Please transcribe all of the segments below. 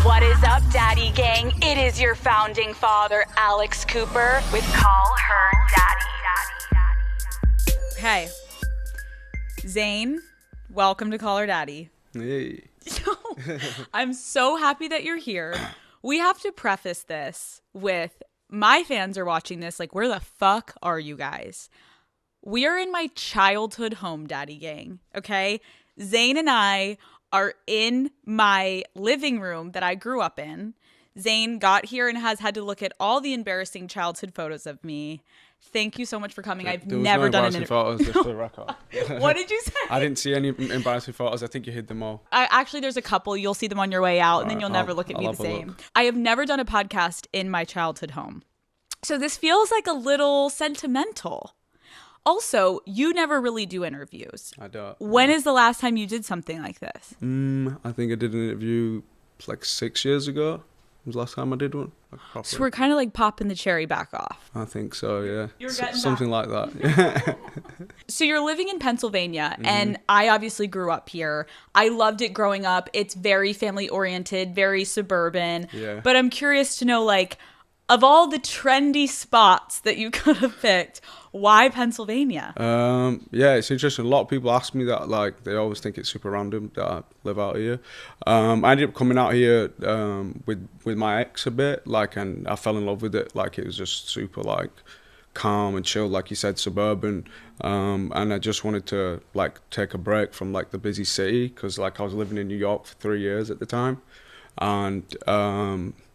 What is up, Daddy Gang? It is your founding father, Alex Cooper, with Call Her Daddy. Okay. Zayn, welcome to Call Her Daddy. Hey. I'm so happy that you're here. We have to preface this with my fans are watching this like, where the fuck are you guys? We are in my childhood home, Daddy Gang, okay? Zayn and I are in my living room that I grew up in. Zayn got here and has had to look at all the embarrassing childhood photos of me. Thank you so much for coming. I've never done an interview. Photos, just for the record. What did you say? I didn't see any embarrassing photos. I think you hid them all. Actually, there's a couple. You'll see them on your way out, and then you'll never look at me the same. I have never done a podcast in my childhood home. So this feels like a little sentimental. Also, you never really do interviews. I don't. When is the last time you did something like this? I think I did an interview like 6 years ago. Was the last time I did one. So we're kind of like popping the cherry back off. I think so, yeah. You're getting something like that. So you're living in Pennsylvania, and I obviously grew up here. I loved it growing up. It's very family oriented, very suburban. Yeah. But I'm curious to know, like, of all the trendy spots that you could have picked, why Pennsylvania? Yeah, it's interesting. A lot of people ask me that, like, they always think it's super random that I live out here. I ended up coming out here with my ex a bit, like, and I fell in love with it. Like, it was just super, like, calm and chill, like you said, suburban. And I just wanted to, like, take a break from, like, the busy city, because, like, I was living in New York for 3 years at the time. And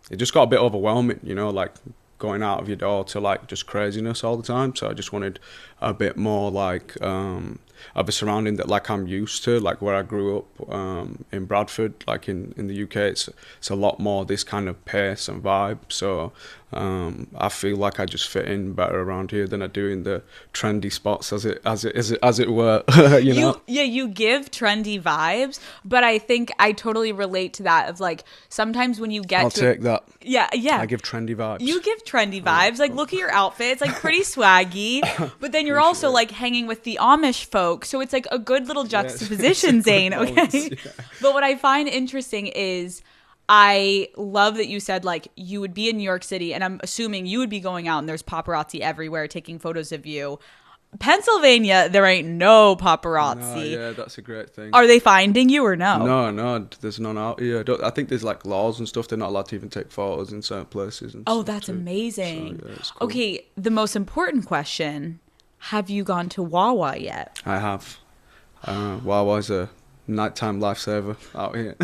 it just got a bit overwhelming, you know, like going out of your door to like just craziness all the time. So I just wanted a bit more like of a surrounding that like I'm used to, like where I grew up in Bradford, like in the UK. It's a lot more this kind of pace and vibe. So I feel like I just fit in better around here than I do in the trendy spots as it were. you know? You give trendy vibes, but I think I totally relate to that of like sometimes when you get I'll take that. Yeah. I give trendy vibes. You give trendy vibes. Like, look at your outfit. It's like pretty swaggy, but then you're also like hanging with the Amish folk. So it's like a good little juxtaposition, Zayn. Okay. Yeah. But what I find interesting is I love that you said like you would be in New York City, and I'm assuming you would be going out and there's paparazzi everywhere taking photos of you. Pennsylvania, there ain't no paparazzi. No, yeah, that's a great thing. Are they finding you or no? No, there's none out here. I think there's like laws and stuff. They're not allowed to even take photos in certain places. And that's too. Amazing. So, yeah, it's cool. Okay, the most important question, have you gone to Wawa yet? I have. Wawa's a nighttime lifesaver out here.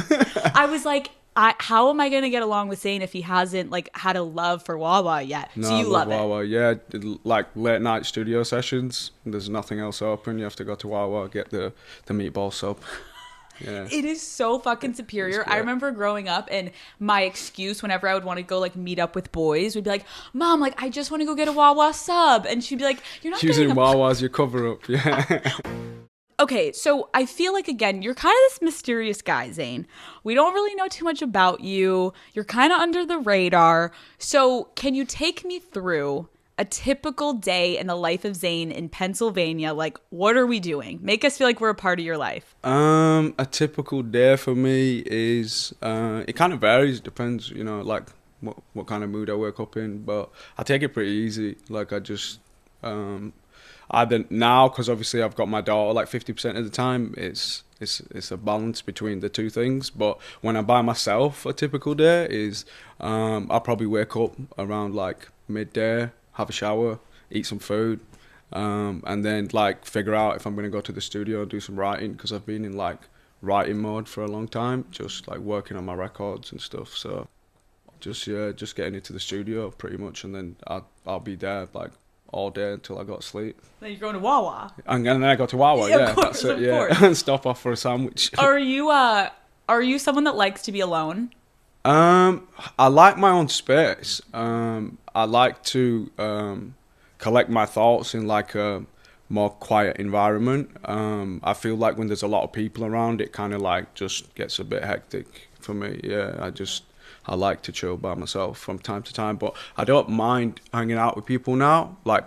I was like, how am I going to get along with Zayn if he hasn't like had a love for Wawa yet? No, so you love Wawa. it. Yeah, like late night studio sessions. There's nothing else open. You have to go to Wawa, get the meatball sub. Yeah. It is so fucking superior. I remember growing up and my excuse whenever I would want to go like meet up with boys would be like, Mom, like I just want to go get a Wawa sub. And she'd be like, you're not using Wawa as your cover up. Yeah. Okay, so I feel like, again, you're kind of this mysterious guy, Zayn. We don't really know too much about you. You're kind of under the radar. So can you take me through a typical day in the life of Zayn in Pennsylvania? Like, what are we doing? Make us feel like we're a part of your life. A typical day for me is, it kind of varies. It depends, you know, like what kind of mood I wake up in. But I take it pretty easy. Like, I just... either now, because obviously I've got my daughter, like 50% of the time it's a balance between the two things. But when I'm by myself, a typical day is I'll probably wake up around like midday, have a shower, eat some food, and then like figure out if I'm going to go to the studio and do some writing, because I've been in like writing mode for a long time, just like working on my records and stuff. So just getting into the studio pretty much, and then I'll be there like all day until I got to sleep. Then you're going to Wawa. And then I go to Wawa, yeah, of course, that's it, yeah. And stop off for a sandwich. Are you someone that likes to be alone? I like my own space. I like to collect my thoughts in like a more quiet environment. I feel like when there's a lot of people around, it kind of like just gets a bit hectic for me. Yeah, I like to chill by myself from time to time, but I don't mind hanging out with people now, like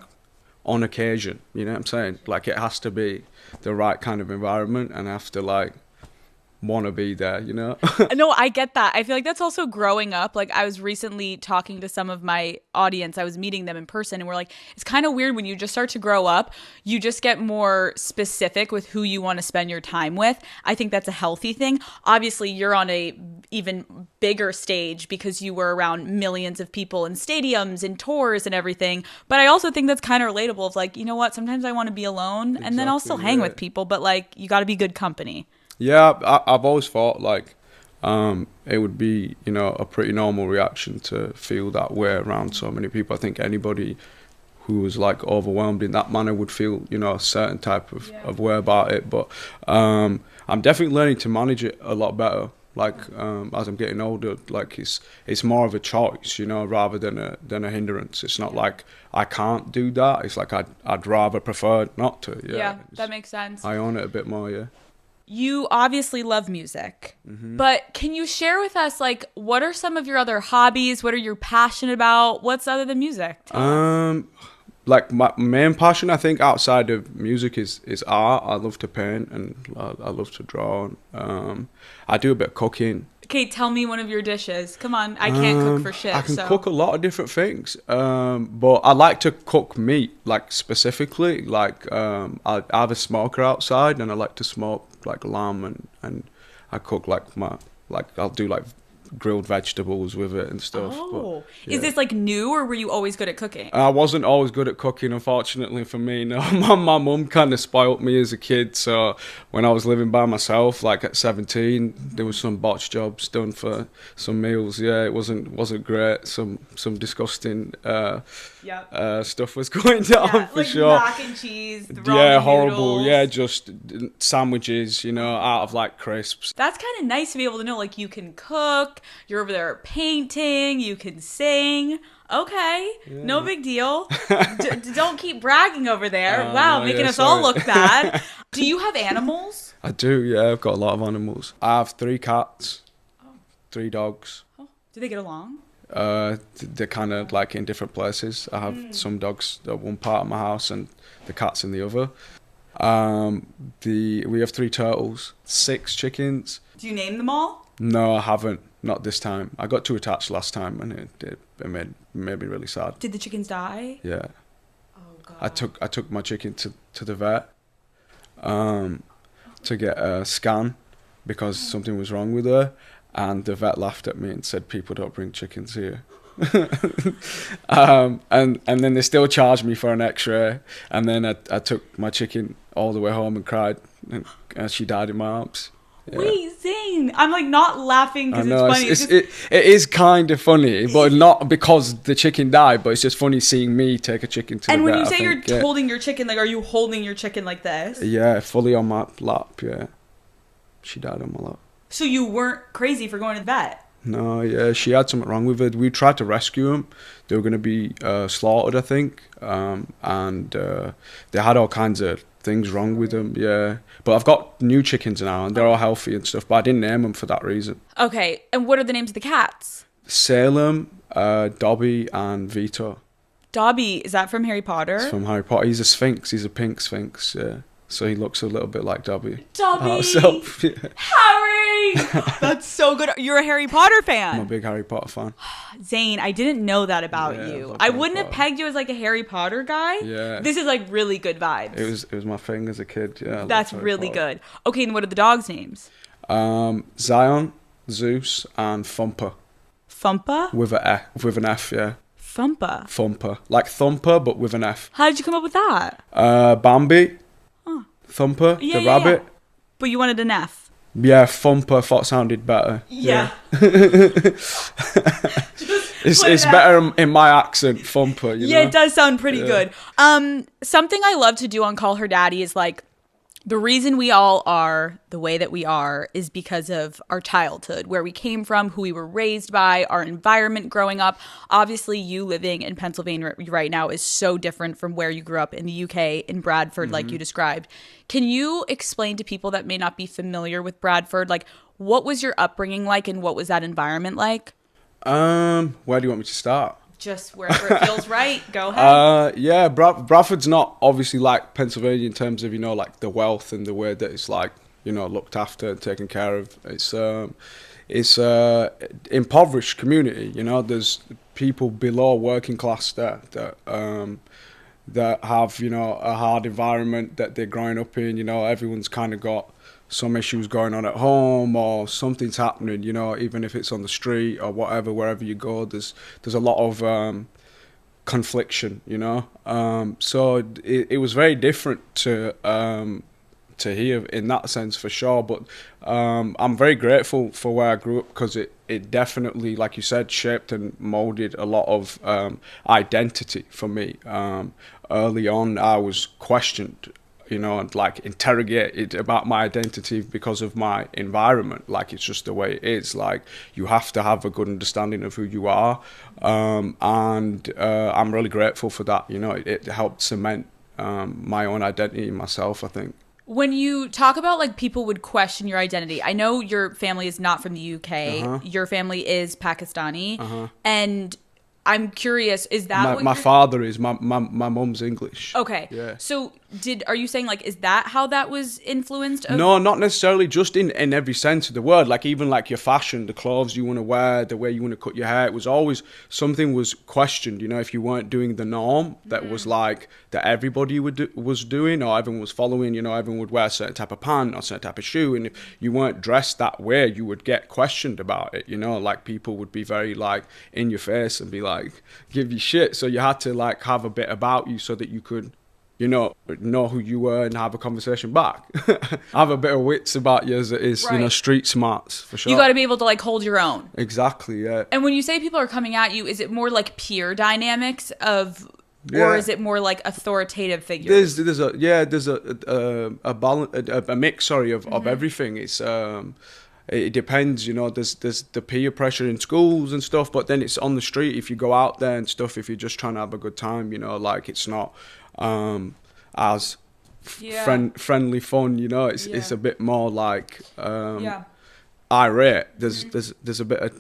on occasion, you know what I'm saying? Like it has to be the right kind of environment, and I have to like want to be there, you know? No, I get that. I feel like that's also growing up. Like I was recently talking to some of my audience. I was meeting them in person and we're like, it's kind of weird when you just start to grow up, you just get more specific with who you want to spend your time with. I think that's a healthy thing. Obviously, you're on a even bigger stage because you were around millions of people in stadiums and tours and everything. But I also think that's kind of relatable of like, you know what? Sometimes I want to be alone and then I'll still hang with people, but like you got to be good company. Yeah, I've always thought like it would be, you know, a pretty normal reaction to feel that way around so many people. I think anybody who was like overwhelmed in that manner would feel, you know, a certain type of way about it. But I'm definitely learning to manage it a lot better. Like as I'm getting older, like it's more of a choice, you know, rather than a hindrance. It's not like I can't do that. It's like I'd rather prefer not to. Yeah, that makes sense. I own it a bit more. Yeah. You obviously love music, but can you share with us, like, what are some of your other hobbies? What are you passionate about? What's other than music? Like my main passion, I think, outside of music is art. I love to paint and I love to draw. I do a bit of cooking. Okay, tell me one of your dishes. Come on, I can't cook for shit. I can cook a lot of different things, but I like to cook meat, like specifically. Like I have a smoker outside, and I like to smoke like lamb, and I cook I'll do like grilled vegetables with it and stuff. Oh, but, is this like new, or were you always good at cooking? I wasn't always good at cooking, unfortunately for me. No, my mum kind of spoilt me as a kid. So when I was living by myself, like at 17, there was some botch jobs done for some meals. Yeah, it wasn't great. Some disgusting stuff was going down for like sure. Mac and cheese. Yeah, horrible. Noodles. Yeah, just sandwiches, you know, out of like crisps. That's kind of nice to be able to know, like, you can cook, you're over there painting, you can sing. Okay, no big deal. Don't keep bragging over there. Wow, making us all look bad. Do you have animals? I do, yeah. I've got a lot of animals. I have 3 cats, 3 dogs. Oh, do they get along? They're kind of like in different places. I have some dogs at one part of my house and the cats in the other. We have 3 turtles, 6 chickens. Do you name them all? No, I haven't. Not this time. I got too attached last time, and it made me really sad. Did the chickens die? Yeah. Oh God. I took my chicken to the vet to get a scan because something was wrong with her, and the vet laughed at me and said people don't bring chickens here. And then they still charged me for an X-ray, and then I took my chicken all the way home and cried, and she died in my arms. Yeah. Wait, Zayn, I'm like not laughing because it's funny. It is kind of funny, but not because the chicken died, but it's just funny seeing me take a chicken to the vet. And when you say you're holding your chicken, like, are you holding your chicken like this? Yeah, fully on my lap, yeah. She died on my lap. So you weren't crazy for going to the vet? No, yeah, she had something wrong with her. We tried to rescue them. They were going to be slaughtered, I think, and they had all kinds of things wrong with them, yeah. But I've got new chickens now, and they're all healthy and stuff, but I didn't name them for that reason. Okay, and what are the names of the cats? Salem, Dobby, and Vito. Dobby, is that from Harry Potter? It's from Harry Potter. He's a sphinx. He's a pink sphinx, yeah. So he looks a little bit like Dobby. Dobby! Yeah. Harry! That's so good. You're a Harry Potter fan. I'm a big Harry Potter fan. Zayn, I didn't know that about you. I wouldn't have pegged you as like a Harry Potter guy. Yeah. This is like really good vibes. It was my thing as a kid, yeah. That's really good. Okay, and what are the dogs' names? Zion, Zeus, and Thumper. Thumper? With an F, yeah. Thumper? Thumper. Like Thumper, but with an F. How did you come up with that? Bambi. Thumper, the rabbit. Yeah. But you wanted an F. Yeah, Thumper thought sounded better. Yeah. It's better in my accent, Thumper, you know? Yeah, it does sound pretty good. Something I love to do on Call Her Daddy is like, the reason we all are the way that we are is because of our childhood, where we came from, who we were raised by, our environment growing up. Obviously, you living in Pennsylvania right now is so different from where you grew up in the UK, in Bradford, like you described. Can you explain to people that may not be familiar with Bradford, like, what was your upbringing like and what was that environment like? Where do you want me to start? Just wherever it feels right. Go ahead. Bradford's not obviously like Pennsylvania in terms of, you know, like the wealth and the way that it's like, you know, looked after and taken care of. It's a impoverished community, you know. There's people below working class there that have, you know, a hard environment that they're growing up in. You know, everyone's kind of got some issues going on at home, or something's happening, you know, even if it's on the street or whatever. Wherever you go, there's a lot of confliction, you know. So it was very different to here in that sense, for sure. But I'm very grateful for where I grew up, because it definitely, like you said, shaped and molded a lot of identity for me. Early on, I was questioned, you know, and like interrogated about my identity because of my environment. Like, it's just the way it is. Like, you have to have a good understanding of who you are, and I'm really grateful for that. You know, it helped cement my own identity in myself, I think. When you talk about like people would question your identity, I know your family is not from the UK. Your family is Pakistani, and I'm curious, is that my father is, my mum's English. Okay. Yeah. So are you saying like, is that how that was influenced? No, not necessarily, just in every sense of the word. Like, even like your fashion, the clothes you want to wear, the way you want to cut your hair, it was always, something was questioned, you know, if you weren't doing the norm that was like, that everybody was doing, or everyone was following, you know, everyone would wear a certain type of pant or a certain type of shoe, and if you weren't dressed that way, you would get questioned about it, you know, like people would be very like in your face and be like, give you shit. So you had to like have a bit about you so that you could, you know who you were and have a conversation back. Have a bit of wits about you, as it is, you know, street smarts, for sure. You got to be able to like hold your own. Exactly, yeah. And when you say people are coming at you, is it more like peer dynamics of, or is it more like authoritative figures? There's a balance, a mix, of everything. It's it depends, you know. There's the peer pressure in schools and stuff, but then it's on the street, if you go out there and stuff, if you're just trying to have a good time, you know, like, it's not as friendly fun, you know. It's a bit more like irate. There's a bit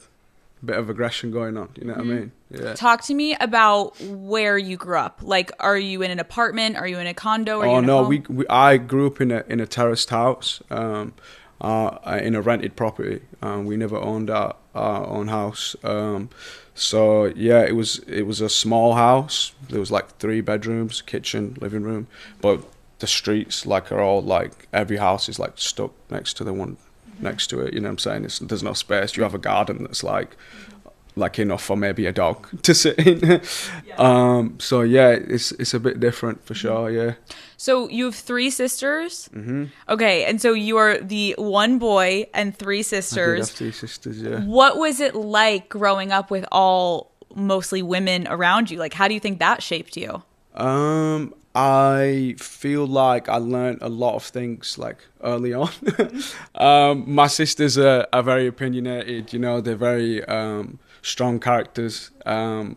of aggression going on, you know what I mean? Yeah. Talk to me about where you grew up. Like, are you in an apartment? Are you in a condo? I grew up in a terraced house, in a rented property. We never owned our own house. So yeah, it was a small house. There was like 3 bedrooms, kitchen, living room, but the streets like are all like, every house is like stuck next to the one next to it. You know what I'm saying? There's no space. You have a garden that's like enough for maybe a dog to sit in. So yeah, it's a bit different for sure. Yeah. So you have 3 sisters. Okay, and so you are the one boy and 3 sisters. I did have 3 sisters. Yeah. What was it like growing up with all mostly women around you? Like, how do you think that shaped you? I feel like I learned a lot of things like early on. My sisters are very opinionated, you know. They're very strong characters, and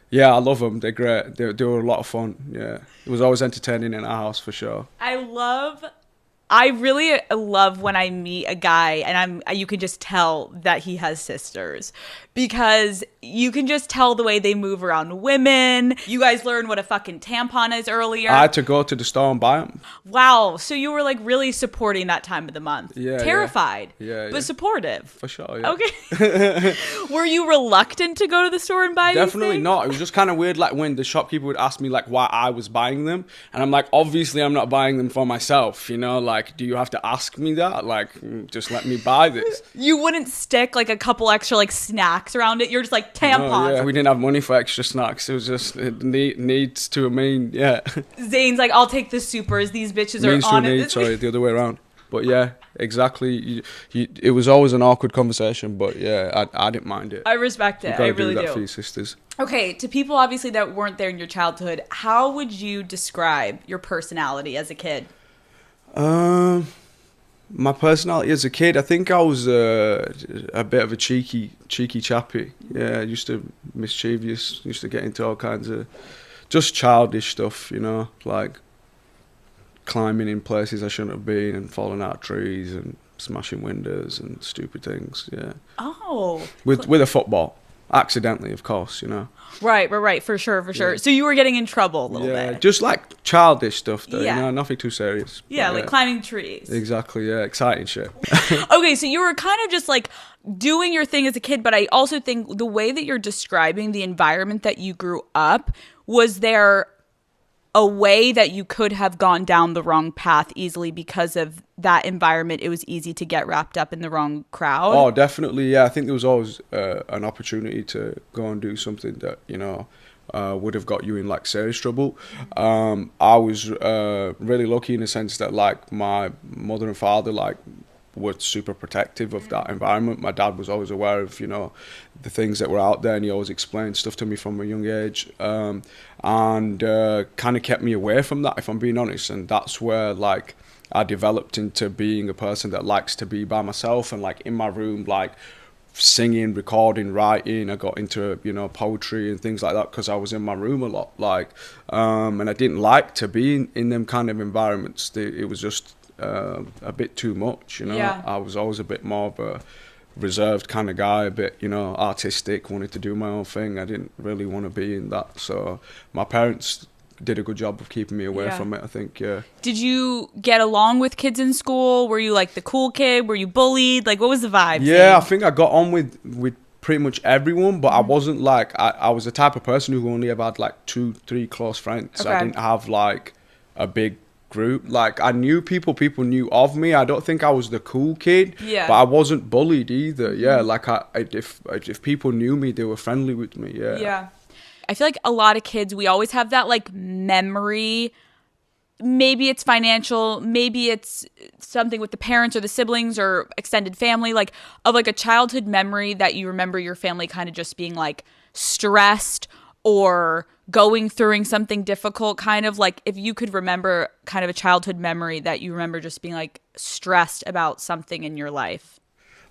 yeah, I love them. They're great. They were a lot of fun. Yeah, it was always entertaining in our house, for sure. I really love when I meet a guy and you can just tell that he has sisters, because you can just tell the way they move around women. You guys learned what a fucking tampon is earlier. I had to go to the store and buy them. Wow. So you were like really supporting that time of the month. Yeah. Terrified. Yeah. But supportive. For sure. Yeah. Okay. Were you reluctant to go to the store and buy Definitely these not. It was just kind of weird, like when the shopkeeper would ask me like why I was buying them, and I'm like, obviously I'm not buying them for myself, you know, like, do you have to ask me that? Like, just let me buy this. You wouldn't stick like a couple extra like snacks around it. You're just like tampons. No, yeah, we didn't have money for extra snacks. It was just needs to a mean, yeah. Zayn's like, I'll take the supers. These bitches means are on to a it. need, sorry, the other way around. But yeah, exactly. It was always an awkward conversation, but yeah, I didn't mind it. I respect it. I really do. do. That for your sisters. Okay, to people obviously that weren't there in your childhood, how would you describe your personality as a kid? My personality as a kid, I think I was a bit of a cheeky chappy. Yeah, I used to mischievous, used to get into all kinds of just childish stuff, you know, like climbing in places I shouldn't have been and falling out of trees and smashing windows and stupid things. Yeah. Oh. With a football. accidentally, of course, you know. Right, for sure. So you were getting in trouble a little bit. Just like childish stuff though, Yeah. you know, nothing too serious. Yeah, But, like climbing trees. Exactly, yeah, exciting shit. Okay, so you were kind of just like doing your thing as a kid, but I also think the way that you're describing the environment that you grew up, was there a way that you could have gone down the wrong path easily because of that environment? It was easy to get wrapped up in the wrong crowd. Oh, definitely, yeah. I think there was always an opportunity to go and do something that, you know, would have got you in like serious trouble. I was really lucky in the sense that like my mother and father like were super protective of that environment. My dad was always aware of, you know, the things that were out there, and he always explained stuff to me from a young age, and kind of kept me away from that, if I'm being honest. And that's where like I developed into being a person that likes to be by myself and like in my room, like singing, recording, writing. I got into, you know, poetry and things like that because I was in my room a lot, like, and I didn't like to be in them kind of environments. It was just a bit too much, you know. Yeah. I was always a bit more of a reserved kind of guy, a bit, you know, artistic, wanted to do my own thing. I didn't really want to be in that, so my parents did a good job of keeping me away from it, I think. Yeah. Did you get along with kids in school? Were you like the cool kid? Were you bullied? Like, what was the vibe? Yeah, I think I got on with pretty much everyone, but I wasn't like, I was the type of person who only ever had like 2-3 close friends. Okay. I didn't have like a big group. Like, I knew people knew of me. I don't think I was the cool kid, but I wasn't bullied either. Yeah, like if people knew me, they were friendly with me. Yeah. I feel like a lot of kids, we always have that like memory. Maybe it's financial, maybe it's something with the parents or the siblings or extended family, like of like a childhood memory that you remember your family kind of just being like stressed or going through something difficult, kind of like if you could remember kind of a childhood memory that you remember just being like stressed about something in your life.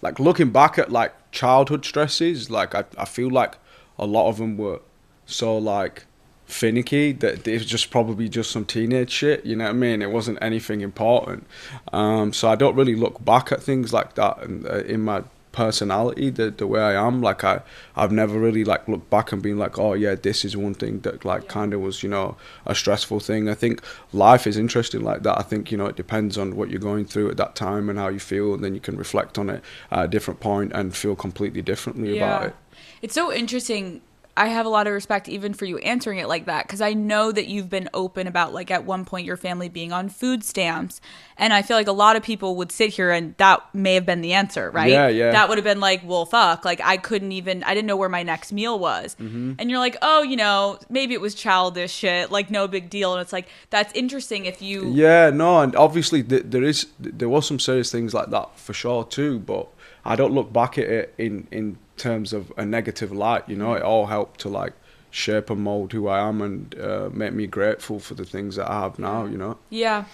Like looking back at like childhood stresses, like I feel like a lot of them were so like finicky that it was just probably just some teenage shit, you know what I mean? It wasn't anything important. So I don't really look back at things like that in my personality, the way I am. Like I've never really like looked back and been like, oh yeah, this is one thing that like kind of was, you know, a stressful thing. I think life is interesting like that. I think, you know, it depends on what you're going through at that time and how you feel, and then you can reflect on it at a different point and feel completely differently about it. It's so interesting. I have a lot of respect even for you answering it like that, because I know that you've been open about like at one point your family being on food stamps, and I feel like a lot of people would sit here and that may have been the answer, right? Yeah. That would have been like, well, fuck, like I didn't know where my next meal was. Mm-hmm. And you're like, oh, you know, maybe it was childish shit, like no big deal. And it's like, that's interesting if you... Yeah, no, and obviously there was some serious things like that for sure too, but I don't look back at it in terms of a negative light, you know. It all helped to like shape and mold who I am and make me grateful for the things that I have now, you know. Yeah.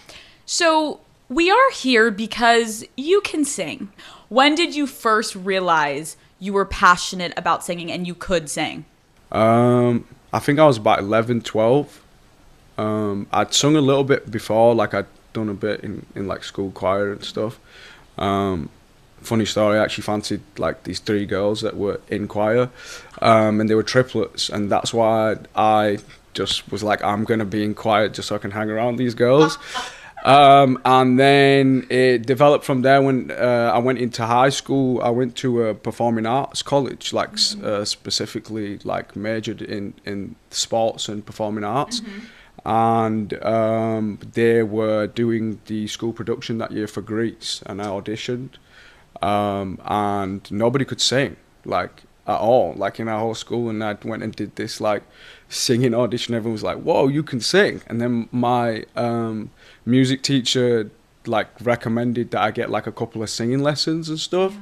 So we are here because you can sing. When did you first realize you were passionate about singing and you could sing? I think I was about 11, 12. I'd sung a little bit before, like I'd done a bit in like school choir and stuff. Funny story, I actually fancied like these 3 girls that were in choir, and they were triplets, and that's why I just was like, I'm gonna be in choir just so I can hang around these girls. And then it developed from there. When I went into high school, I went to a performing arts college, like specifically like majored in sports and performing arts. And they were doing the school production that year for Greece, and I auditioned. And nobody could sing, like, at all, like in our whole school. And I went and did this like singing audition. Everyone was like, whoa, you can sing. And then my music teacher like recommended that I get like a couple of singing lessons and stuff.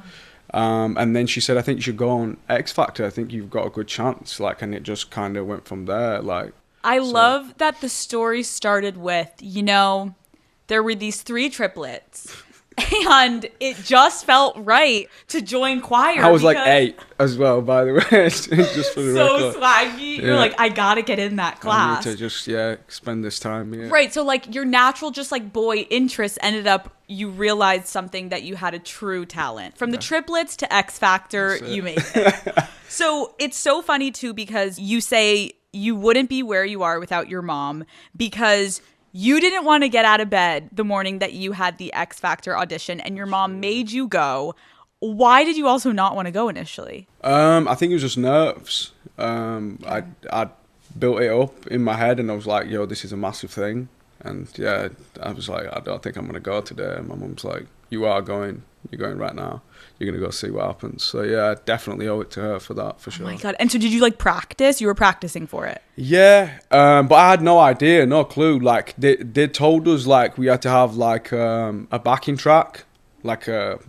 And then she said, I think you should go on X Factor, I think you've got a good chance. Like, and it just kind of went from there. Like, I love that the story started with, you know, there were these 3 triplets And it just felt right to join choir. I was like 8 as well, by the way. Just for the so record. swaggy. You're like, I gotta get in that class. I need to just spend this time. Yeah. Right. So like your natural just like boy interest ended up, you realized something that you had a true talent. From the triplets to X Factor, you made it. So it's so funny too, because you say you wouldn't be where you are without your mom, because you didn't want to get out of bed the morning that you had the X Factor audition and your mom made you go. Why did you also not want to go initially? I think it was just nerves. I built it up in my head and I was like, yo, this is a massive thing. And yeah, I was like, I don't think I'm going to go today. And my mum's like, you are going. You're going right now. You're going to go see what happens. So yeah, I definitely owe it to her for that, for sure. Oh my God. And so did you like practice? You were practicing for it? Yeah, but I had no idea, no clue. Like they told us like we had to have like a backing track, like a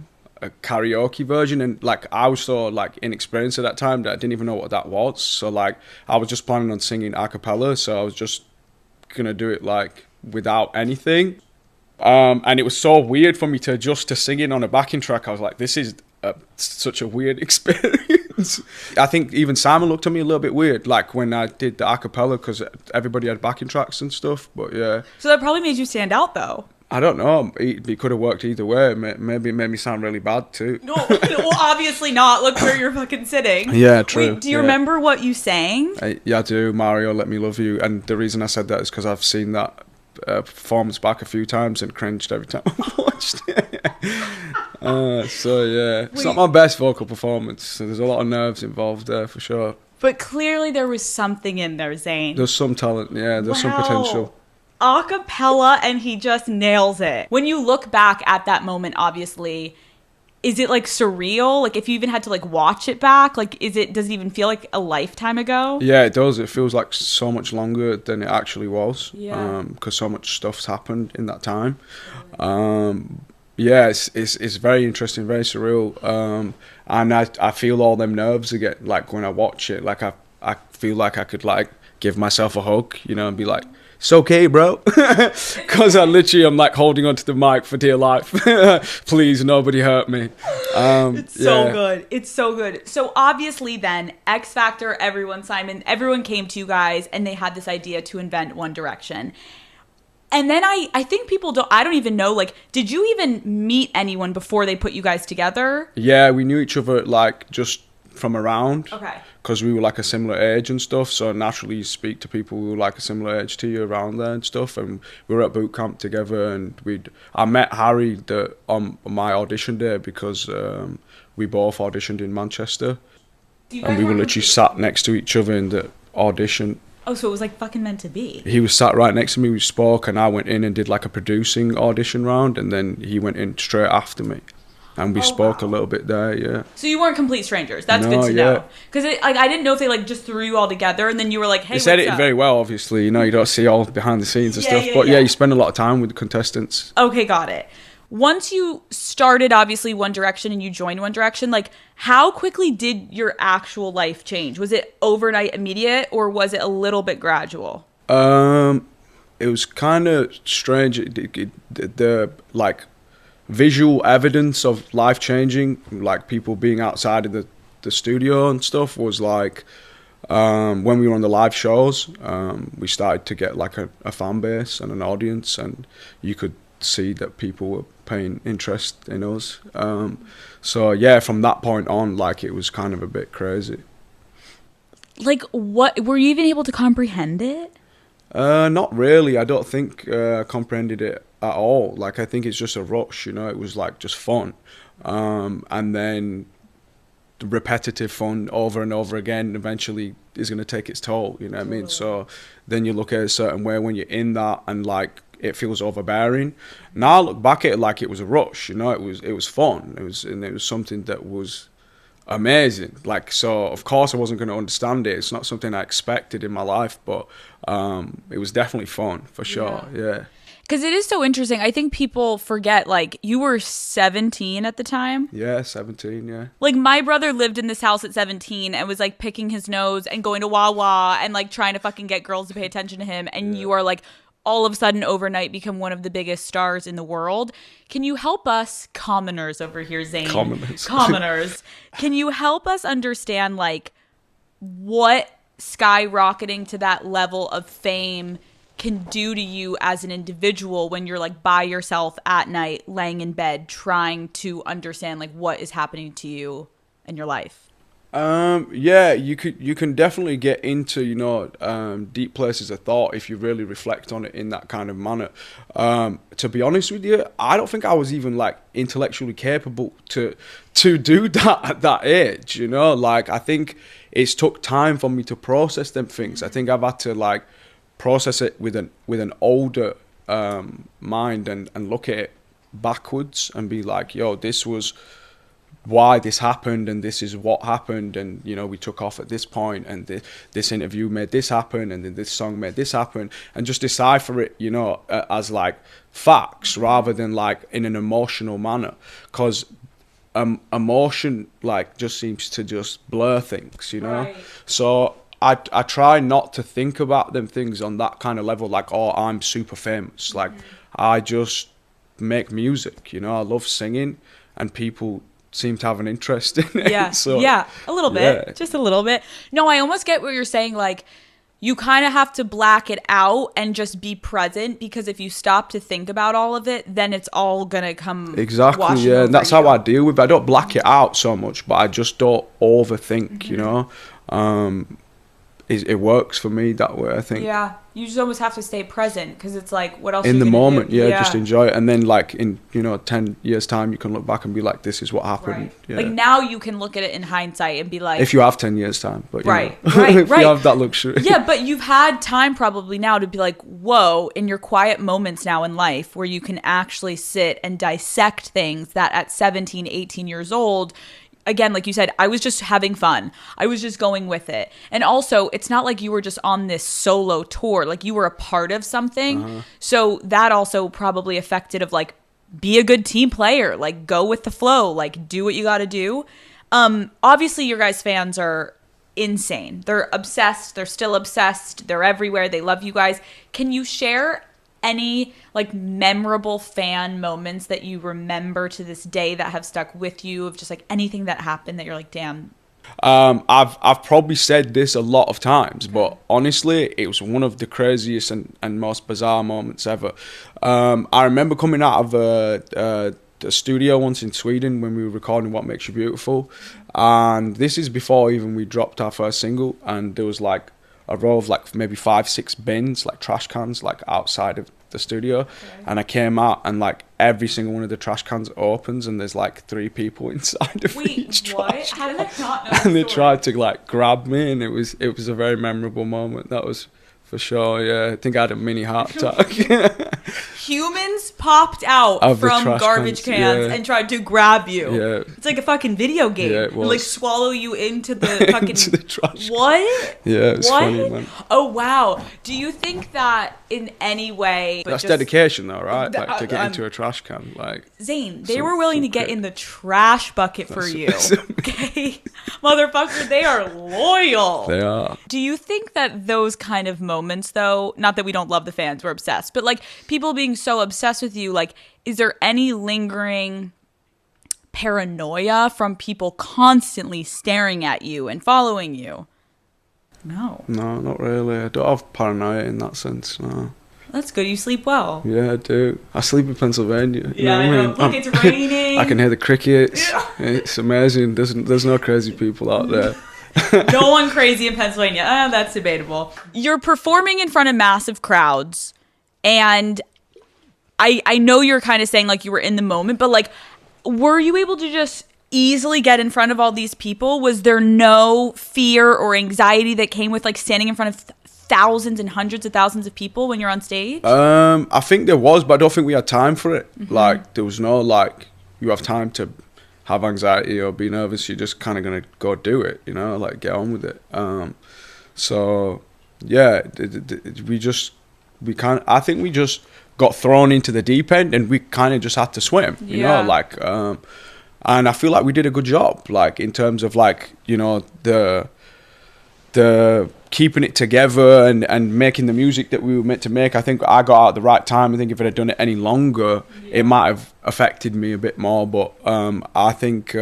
karaoke version, and like I was so like inexperienced at that time that I didn't even know what that was. So like I was just planning on singing a cappella, so I was just gonna do it like without anything. And it was so weird for me to adjust to singing on a backing track. I was like, this is such a weird experience. I think even Simon looked at me a little bit weird, like when I did the acapella, because everybody had backing tracks and stuff. But yeah. So that probably made you stand out, though. I don't know. It could have worked either way. Maybe it made me sound really bad too. No, well, obviously not. Look where you're fucking sitting. Yeah, true. Wait, do you remember what you sang? Yeah, I do. Mario, Let Me Love You. And the reason I said that is because I've seen that performance back a few times and cringed every time I watched it. So yeah, it's not my best vocal performance. So there's a lot of nerves involved there for sure. But clearly there was something in there, Zayn. There's some talent, yeah. There's some potential. Acapella, and he just nails it. When you look back at that moment, obviously, is it like surreal? Like if you even had to like watch it back, like does it even feel like a lifetime ago? Yeah, it does. It feels like so much longer than it actually was. Yeah. Because so much stuff's happened in that time. Yeah, it's very interesting, very surreal. And I feel all them nerves again, like when I watch it. Like I feel like I could like give myself a hug, you know, and be like, it's okay, bro. Because I'm like holding onto the mic for dear life. Please, nobody hurt me. It's so good. It's so good. So obviously then, X Factor, everyone came to you guys and they had this idea to invent One Direction. And then I think I don't even know, like, did you even meet anyone before they put you guys together? Yeah, we knew each other like just from around. Okay. Because we were like a similar age and stuff, so naturally you speak to people who were like a similar age to you around there and stuff. And we were at boot camp together, and I met Harry on my audition day because we both auditioned in Manchester, and we were literally sat next to each other in the audition. Oh, so it was like fucking meant to be. He was sat right next to me, we spoke, and I went in and did like a producing audition round, and then he went in straight after me. And we spoke a little bit there, yeah. So you weren't complete strangers. That's good to know. Because I didn't know if they like just threw you all together and then you were like, hey, it's edited very well, obviously. You know, you don't see all behind the scenes and stuff. But yeah, you spend a lot of time with the contestants. Okay, got it. Once you started, obviously, One Direction and you joined One Direction, like, how quickly did your actual life change? Was it overnight immediate or was it a little bit gradual? It was kind of strange. The like visual evidence of life changing, like people being outside of the studio and stuff, was like when we were on the live shows, we started to get like a fan base and an audience, and you could see that people were paying interest in us. So yeah, from that point on, like it was kind of a bit crazy. Like, what were you even able to comprehend it? Not really. I don't think I comprehended it at all. Like, I think it's just a rush, you know. It was like just fun, and then the repetitive fun over and over again eventually is going to take its toll, you know what I mean? So then you look at it a certain way when you're in that, and like it feels overbearing. Now I look back at it like it was a rush, you know. It was fun. It was something that was amazing. Like, so of course I wasn't going to understand it. It's not something I expected in my life, but it was definitely fun for sure. Yeah. Because it is so interesting. I think people forget, like, you were 17 at the time. Yeah, 17, yeah. Like, my brother lived in this house at 17 and was, like, picking his nose and going to Wawa and, like, trying to fucking get girls to pay attention to him. And you are, like, all of a sudden overnight become one of the biggest stars in the world. Can you help us, commoners over here, Zayn? Commoners. Can you help us understand, like, what skyrocketing to that level of fame can do to you as an individual when you're like by yourself at night, laying in bed, trying to understand like what is happening to you in your life? Yeah, you can definitely get into, you know, deep places of thought if you really reflect on it in that kind of manner. To be honest with you, I don't think I was even like intellectually capable to do that at that age, you know. Like, I think it's took time for me to process them things. I think I've had to like process it with an older mind and look at it backwards and be like, yo, this was why this happened, and this is what happened, and you know, we took off at this point, and this interview made this happen, and then this song made this happen, and just decipher it, you know, as like facts rather than like in an emotional manner, because emotion like just seems to just blur things, you know. Right. So I try not to think about them things on that kind of level, like, oh, I'm super famous. Like, I just make music, you know. I love singing, and people seem to have an interest in it. Yeah, so, yeah, a little bit, just a little bit. No, I almost get what you're saying. Like, you kind of have to black it out and just be present, because if you stop to think about all of it, then it's all gonna come exactly. Yeah, and that's how I deal with it. I don't black it out so much, but I just don't overthink. You know, it works for me that way, I think. Yeah, you just almost have to stay present, because it's like, what else in are you the moment? do? Yeah, just enjoy it, and then like in 10 years time, you can look back and be like, this is what happened. Right. Yeah. Like, now you can look at it in hindsight and be like, if you have 10 years time, but you right, know, right, if you have that luxury. Yeah, but you've had time probably now to be like, whoa, in your quiet moments now in life where you can actually sit and dissect things that at 17, 18 years old, again, like you said, I was just having fun. I was just going with it. And also, it's not like you were just on this solo tour. Like, you were a part of something. So that also probably affected of like, be a good team player. Like, go with the flow. Like, do what you got to do. Obviously, your guys' fans are insane. They're obsessed. They're still obsessed. They're everywhere. They love you guys. Can you share any like memorable fan moments that you remember to this day that have stuck with you, of just like anything that happened that you're like, damn? I've probably said this a lot of times, but honestly, it was one of the craziest and most bizarre moments ever. I remember coming out of the studio once in Sweden when we were recording What Makes You Beautiful, and this is before even we dropped our first single, and there was like a row of like maybe 5-6 bins, like trash cans, like outside of the studio. Okay. And I came out, and like every single one of the trash cans opens, and there's like 3 people inside of each trash can. How did I not know? And they tried to like grab me, and it was a very memorable moment. That was for sure. Yeah, I think I had a mini heart attack. Humans popped out from garbage cans and tried to grab you. Yeah. It's like a fucking video game. Yeah, it was. And like swallow you into the fucking into the trash. What? Yeah, it was funny, man. Oh wow. Do you think that in any way that's dedication though, right? Like to get into a trash can, like Zayn, they were willing to get in the trash bucket for you. Okay? Motherfucker, they are loyal. They are. Do you think that those kind of moments though, not that we don't love the fans, we're obsessed, but like people being so obsessed with you, like, is there any lingering paranoia from people constantly staring at you and following you? No, not really. I don't have paranoia in that sense. No. That's good. You sleep well. Yeah, I do. I sleep in Pennsylvania. Yeah, you know I know. Look, it's raining. I can hear the crickets. Yeah. It's amazing. There's no crazy people out there. No one crazy in Pennsylvania. That's debatable. You're performing in front of massive crowds, and I know you're kind of saying like you were in the moment, but like, were you able to just easily get in front of all these people? Was there no fear or anxiety that came with like standing in front of thousands and hundreds of thousands of people when you're on stage? I think there was, but I don't think we had time for it. Like, there was no like, you have time to have anxiety or be nervous. You're just kind of gonna go do it, you know, like get on with it. So yeah, I think we just got thrown into the deep end, and we kind of just had to swim, you know, like, and I feel like we did a good job, like in terms of like, you know, the keeping it together and making the music that we were meant to make. I think I got out at the right time. I think if I had done it any longer, it might have affected me a bit more. But I think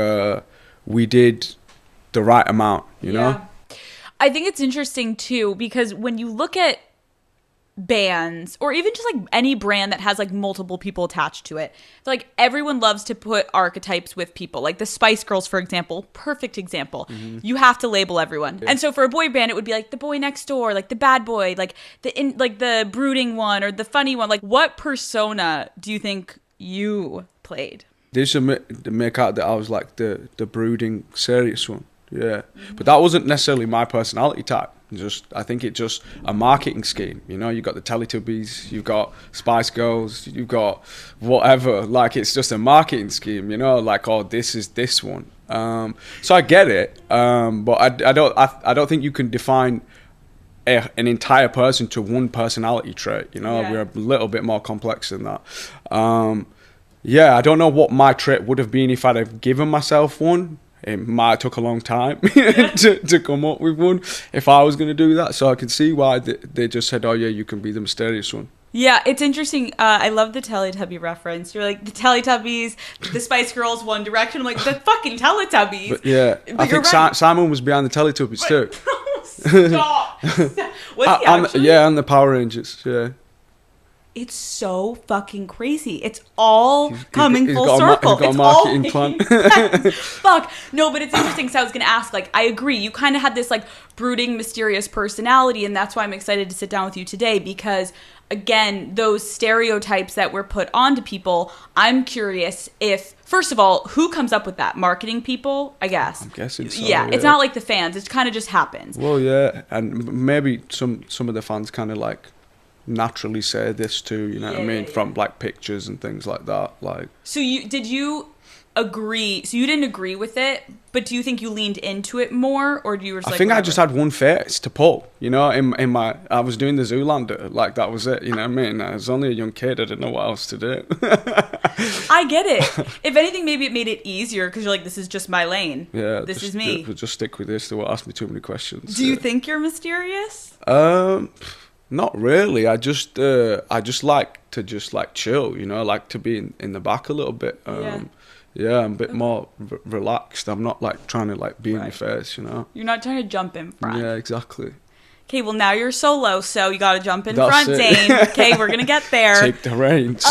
we did the right amount, you know? I think it's interesting too, because when you look at bands or even just like any brand that has like multiple people attached to it, like everyone loves to put archetypes with people, like the Spice Girls, for example. Perfect example. You have to label everyone. And so for a boy band, it would be like the boy next door, like the bad boy, like the brooding one or the funny one. Like, what persona do you think you played? They should make out that I was like the brooding serious one. But that wasn't necessarily my personality type. I think it's just a marketing scheme. You know, you've got the Teletubbies, you've got Spice Girls, you've got whatever. Like, it's just a marketing scheme, you know, like, oh, this is this one. So I get it, but I don't think you can define an entire person to one personality trait. You know, we're a little bit more complex than that. I don't know what my trait would have been if I'd have given myself one. It might have took a long time to come up with one if I was going to do that. So I can see why they just said, oh, yeah, you can be the mysterious one. Yeah, it's interesting. I love the Teletubby reference. You're like, the Teletubbies, the Spice Girls, One Direction. I'm like, the fucking Teletubbies. But I think right. Simon was behind the Teletubbies too. Stop. Was he actually? And the Power Rangers, It's so fucking crazy. It's all coming full circle. He's got a marketing plan. Fuck. No, but it's interesting. So I was going to ask, like, I agree. You kind of had this, like, brooding, mysterious personality. And that's why I'm excited to sit down with you today. Because, again, those stereotypes that were put onto people, I'm curious if, first of all, who comes up with that? Marketing people, I guess. I'm guessing so. Yeah, it's not like the fans. It kind of just happens. Well, yeah. And maybe some of the fans kind of, like, naturally say this too, you know what I mean, from like pictures and things like that. Like, so did you agree? So you didn't agree with it, but do you think you leaned into it more, or do you were just I think whatever? I just had one face to pull, you know. In my I was doing the Zoolander, like that was it, you know what I mean. I was only a young kid, I didn't know what else to do. I get it. If anything, maybe it made it easier because you're like, this is just my lane. This is me. Just stick with this. They won't ask me too many questions. Do you think you're mysterious? Not really. I just like to just like chill, you know. I like to be in the back a little bit. I'm a bit more relaxed. I'm not like trying to like be in your face, you know. You're not trying to jump in front. Yeah, exactly. Okay, well now you're solo, so you got to jump in front, Zayn. Okay, we're gonna get there. Take the reins.